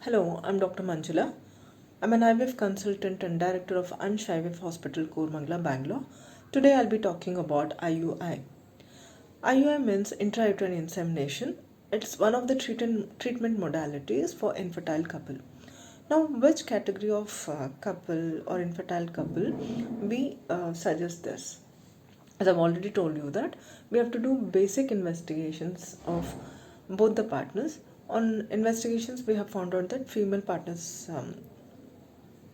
Hello, I'm Dr. Manjula. I'm an IVF consultant and director of Ansh IVF Hospital, Koramangala, Bangalore. Today I'll be talking about IUI. IUI means intrauterine insemination. It's one of the treatment modalities for infertile couple. Now, which category of couple or infertile couple we suggest this? As I've already told you that we have to do basic investigations of both the partners. On investigations, we have found out that female partners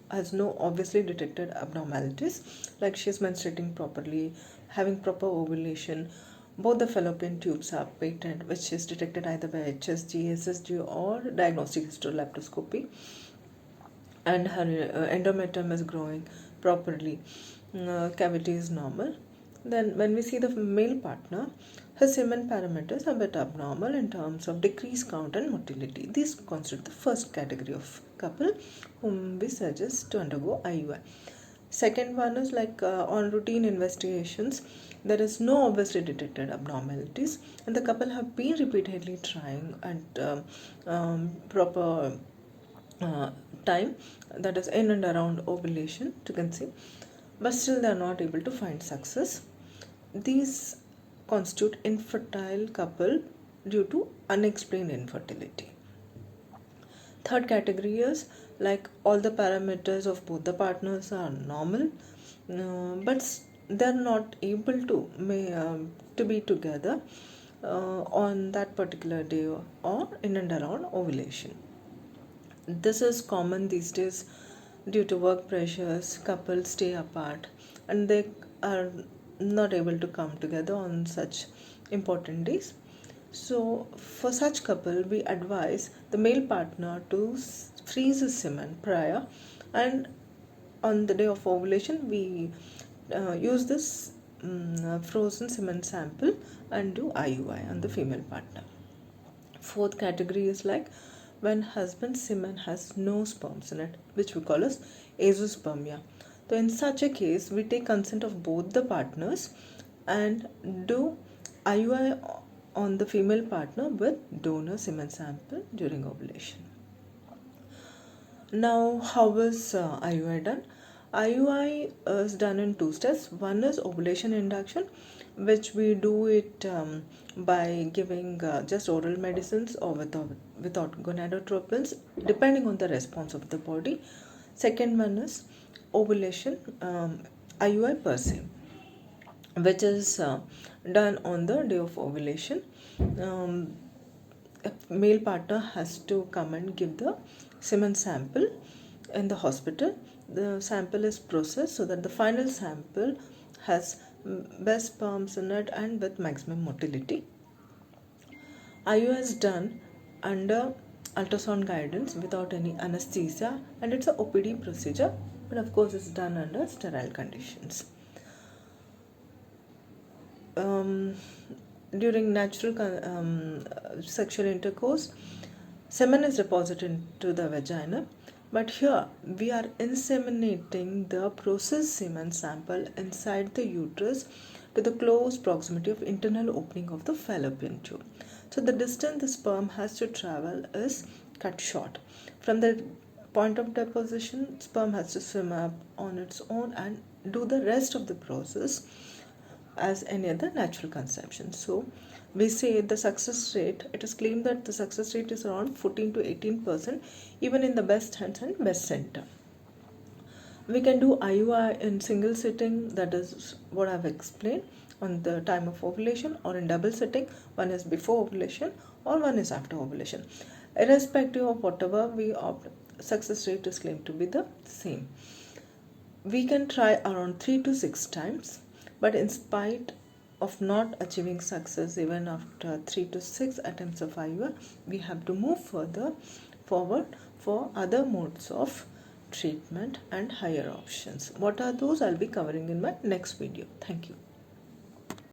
has no obviously detected abnormalities, like she is menstruating properly, having proper ovulation. Both the fallopian tubes are patent, which is detected either by HSG, SSG, or diagnostic hysterolaparoscopy, and her endometrium is growing properly. Cavity is normal. Then, when we see the male partner, his semen parameters are a bit abnormal in terms of decreased count and motility. These constitute the first category of couple whom we suggest to undergo IUI. Second one is like on routine investigations, there is no obviously detected abnormalities, and the couple have been repeatedly trying at proper time, that is in and around ovulation to conceive, but still they are not able to find success. These constitute infertile couple due to unexplained infertility. Third category is like all the parameters of both the partners are normal, but they're not able to be together on that particular day or in and around ovulation. This is common these days due to work pressures. Couples stay apart and they are not able to come together on such important days. So, for such couple, we advise the male partner to freeze his semen prior, and on the day of ovulation, we use this frozen semen sample and do IUI on the female partner. Fourth category is like when husband's semen has no sperms in it, which we call as azoospermia. So in such a case, we take consent of both the partners and do IUI on the female partner with donor semen sample during ovulation. Now, how is IUI done? IUI is done in two steps. One is ovulation induction, which we do it by giving just oral medicines or without gonadotropins, depending on the response of the body. Second one is ovulation, IUI per se, which is done on the day of ovulation. A male partner has to come and give the semen sample in the hospital. The sample is processed so that the final sample has best sperms in it and with maximum motility. IUI is done under ultrasound guidance without any anesthesia, and it's a OPD procedure, but of course it's done under sterile conditions. During natural sexual intercourse, semen is deposited into the vagina, but here we are inseminating the processed semen sample inside the uterus to the close proximity of internal opening of the fallopian tube. So the distance the sperm has to travel is cut short. From the point of deposition, sperm has to swim up on its own and do the rest of the process as any other natural conception. So we say the success rate, it is claimed that the success rate is around 14 to 18%, even in the best hands and best center. We can do IUI in single sitting, that is what I've explained, on the time of ovulation, or in double sitting, one is before ovulation or one is after ovulation. Irrespective of whatever we opt, success rate is claimed to be the same. We can try around 3 to 6 times, but in spite of not achieving success even after 3 to 6 attempts of IUI, we have to move further forward for other modes of treatment and higher options. What are those? I'll be covering in my next video. Thank you.